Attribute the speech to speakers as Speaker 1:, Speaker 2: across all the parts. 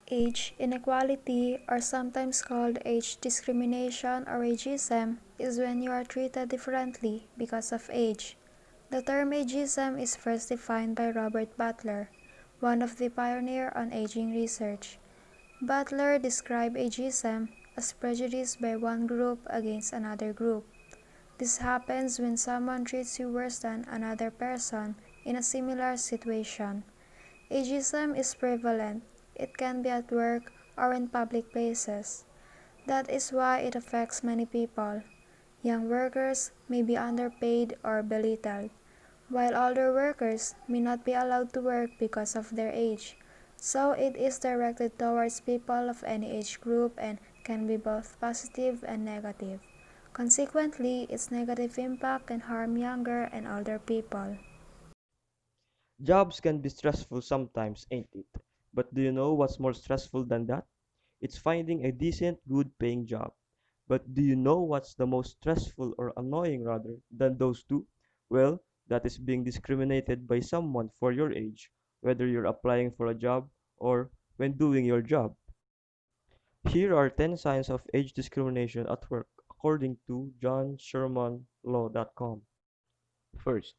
Speaker 1: Age inequality, or sometimes called age discrimination or ageism, is when you are treated differently because of age. The term ageism is first defined by Robert Butler, one of the pioneers on aging research. Butler described ageism as prejudice by one group against another group. This happens when someone treats you worse than another person in a similar situation. Ageism is prevalent. It can be at work or in public places. That is why it affects many people. Young workers may be underpaid or belittled, while older workers may not be allowed to work because of their age. So it is directed towards people of any age group and can be both positive and negative. Consequently, its negative impact can harm younger and older people.
Speaker 2: Jobs can be stressful sometimes, ain't it? But do you know what's more stressful than that? It's finding a decent, good paying job. But do you know what's the most stressful or annoying rather than those two? Well, that is being discriminated by someone for your age, whether you're applying for a job or when doing your job. Here are 10 signs of age discrimination at work, according to johnshermanlaw.com. First,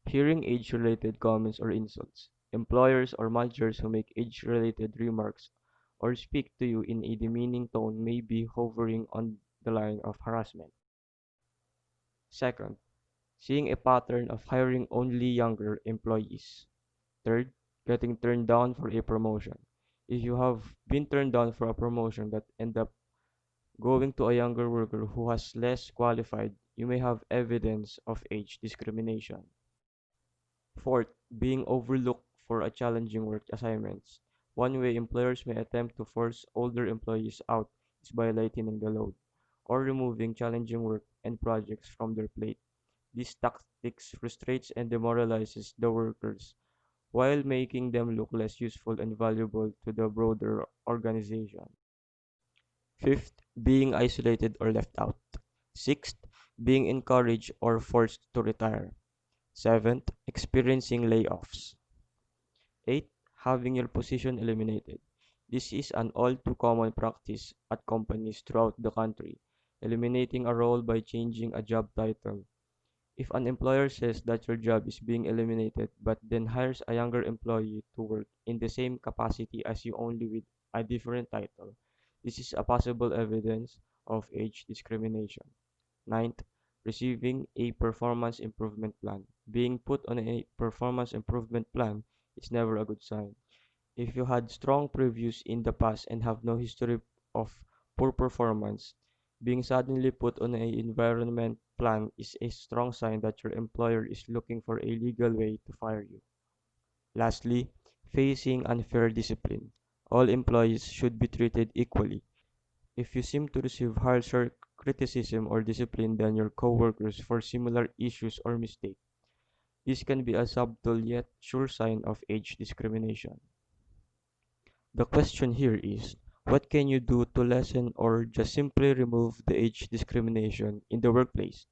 Speaker 2: hearing age-related comments or insults. Employers or managers who make age-related remarks or speak to you in a demeaning tone may be hovering on the line of harassment. Second, seeing a pattern of hiring only younger employees. Third, getting turned down for a promotion. If you have been turned down for a promotion that end up going to a younger worker who has less qualified, you may have evidence of age discrimination. Fourth, being overlooked for a challenging work assignments. One way employers may attempt to force older employees out is by lightening the load or removing challenging work and projects from their plate. These tactics frustrates and demoralizes the workers while making them look less useful and valuable to the broader organization. Fifth, being isolated or left out. Sixth, being encouraged or forced to retire. Seventh, experiencing layoffs. 8. Having your position eliminated. This is an all too common practice at companies throughout the country, eliminating a role by changing a job title. If an employer says that your job is being eliminated but then hires a younger employee to work in the same capacity as you only with a different title, this is a possible evidence of age discrimination. Ninth, receiving a performance improvement plan. Being put on a performance improvement plan is never a good sign. If you had strong previews in the past and have no history of poor performance, being suddenly put on a environment plan is a strong sign that your employer is looking for a legal way to fire you. Lastly, facing unfair discipline. All employees should be treated equally. If you seem to receive harsher criticism or discipline than your coworkers for similar issues or mistakes, this can be a subtle yet sure sign of age discrimination. The question here is, what can you do to lessen or just simply remove the age discrimination in the workplace?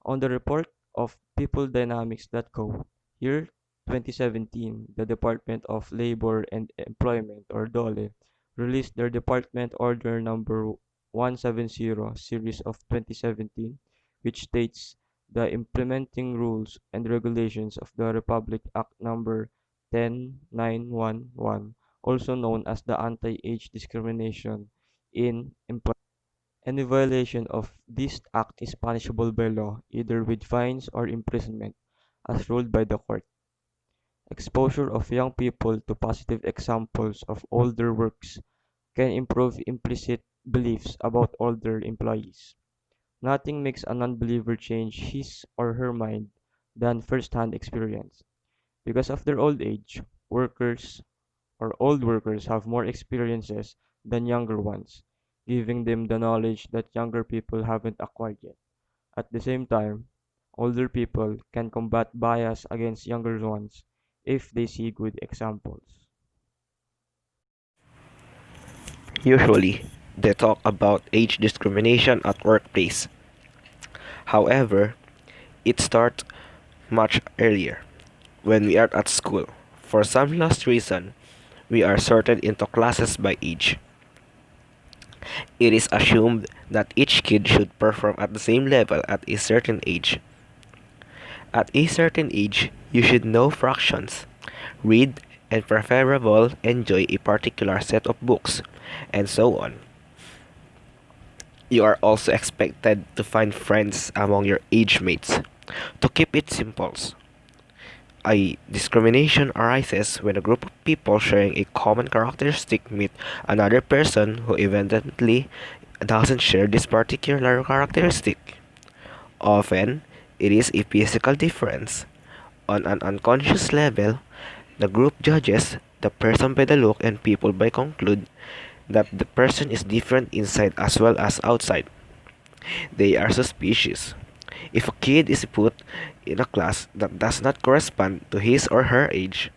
Speaker 2: On the report of peopledynamics.co, year 2017, the Department of Labor and Employment, or DOLE, released their Department Order Number 170 Series of 2017, which states the implementing rules and regulations of the Republic Act Number 10911, also known as the Anti-Age Discrimination in Employment. Any violation of this act is punishable by law, either with fines or imprisonment, as ruled by the court. Exposure of young people to positive examples of older works can improve implicit beliefs about older employees. Nothing makes a non-believer change his or her mind than first-hand experience. Because of their old age, workers or old workers have more experiences than younger ones, giving them the knowledge that younger people haven't acquired yet. At the same time, older people can combat bias against younger ones if they see good examples.
Speaker 3: Usually, they talk about age discrimination at workplace. However, it starts much earlier, when we are at school. For some lost reason, we are sorted into classes by age. It is assumed that each kid should perform at the same level at a certain age. At a certain age, you should know fractions, read, and preferable enjoy a particular set of books, and so on. You are also expected to find friends among your age mates. To keep it simple, a discrimination arises when a group of people sharing a common characteristic meet another person who evidently doesn't share this particular characteristic. Often, it is a physical difference. On an unconscious level, the group judges the person by the look and people by conclude that the person is different inside as well as outside. They are suspicious. If a kid is put in a class that does not correspond to his or her age,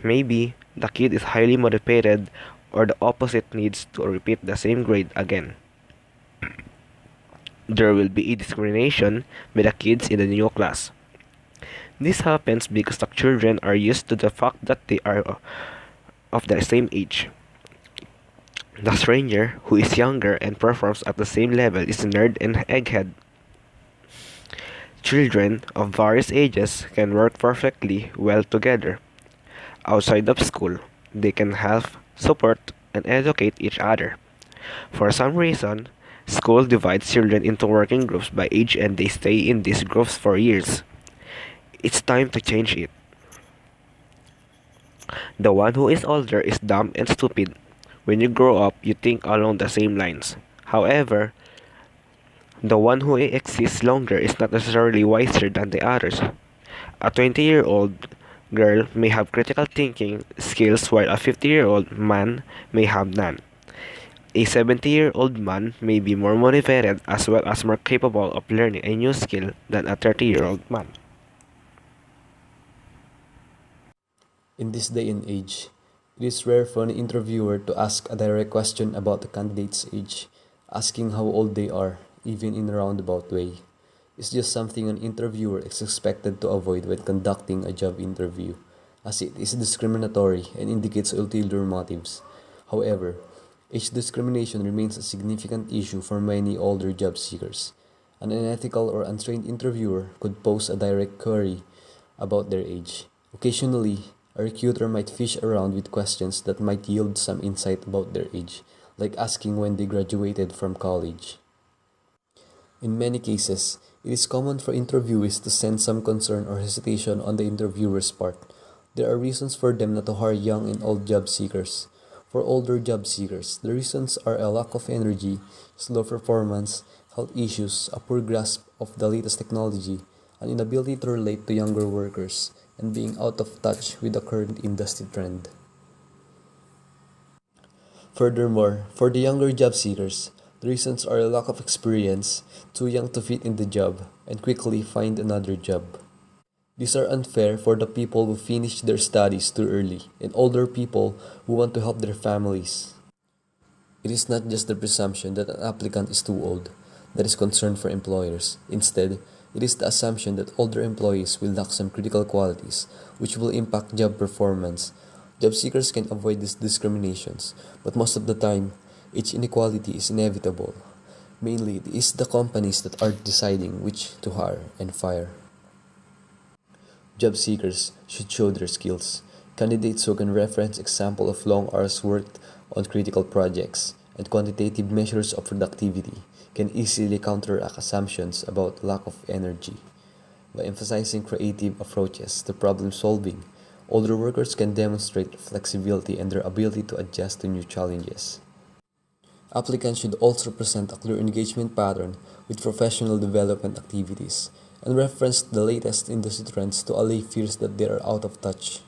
Speaker 3: maybe the kid is highly motivated or the opposite needs to repeat the same grade again. There will be a discrimination by the kids in the new class. This happens because the children are used to the fact that they are of the same age. The stranger, who is younger and performs at the same level, is a nerd and egghead. Children of various ages can work perfectly well together. Outside of school, they can help, support, and educate each other. For some reason, school divides children into working groups by age and they stay in these groups for years. It's time to change it. The one who is older is dumb and stupid. When you grow up, you think along the same lines. However, the one who exists longer is not necessarily wiser than the others. A 20-year-old girl may have critical thinking skills while a 50-year-old man may have none. A 70-year-old man may be more motivated as well as more capable of learning a new skill than a 30-year-old man.
Speaker 4: In this day and age, it is rare for an interviewer to ask a direct question about the candidate's age, asking how old they are, even in a roundabout way. It's just something an interviewer is expected to avoid when conducting a job interview, as it is discriminatory and indicates ulterior motives. However, age discrimination remains a significant issue for many older job seekers. An unethical or untrained interviewer could pose a direct query about their age. Occasionally, a recruiter might fish around with questions that might yield some insight about their age, like asking when they graduated from college. In many cases, it is common for interviewees to sense some concern or hesitation on the interviewer's part. There are reasons for them not to hire young and old job seekers. For older job seekers, the reasons are a lack of energy, slow performance, health issues, a poor grasp of the latest technology, an inability to relate to younger workers, and being out of touch with the current industry trend. Furthermore, for the younger job seekers, the reasons are a lack of experience, too young to fit in the job, and quickly find another job. These are unfair for the people who finish their studies too early and older people who want to help their families. It is not just the presumption that an applicant is too old that is concern for employers. Instead, it is the assumption that older employees will lack some critical qualities which will impact job performance. Job seekers can avoid these discriminations, but most of the time, age inequality is inevitable. Mainly, it is the companies that are deciding which to hire and fire. Job seekers should show their skills. Candidates who can reference examples of long hours worked on critical projects and quantitative measures of productivity can easily counteract assumptions about lack of energy. By emphasizing creative approaches to problem solving, older workers can demonstrate flexibility and their ability to adjust to new challenges. Applicants should also present a clear engagement pattern with professional development activities and reference the latest industry trends to allay fears that they are out of touch.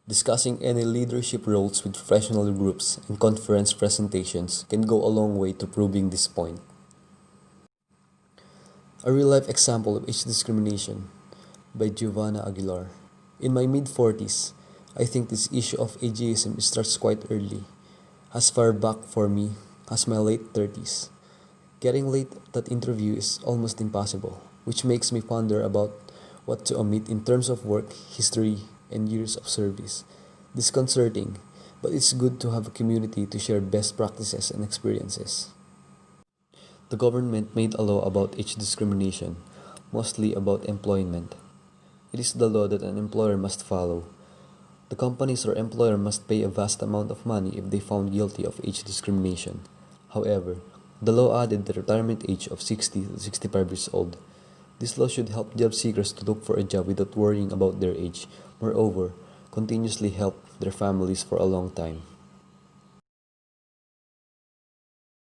Speaker 4: Discussing any leadership roles with professional groups and conference presentations can go a long way to proving this point. A real-life example of age discrimination by Giovanna Aguilar. In my mid-40s, I think this issue of ageism starts quite early, as far back for me as my late 30s. Getting late at that interview is almost impossible, which makes me ponder about what to omit in terms of work, history, and years of service. Disconcerting, but it's good to have a community to share best practices and experiences. The government made a law about age discrimination, mostly about employment. It is the law that an employer must follow. The companies or employer must pay a vast amount of money if they found guilty of age discrimination. However, the law added the retirement age of 60 to 65 years old. This law should help job seekers to look for a job without worrying about their age. Moreover, continuously help their families for a long time.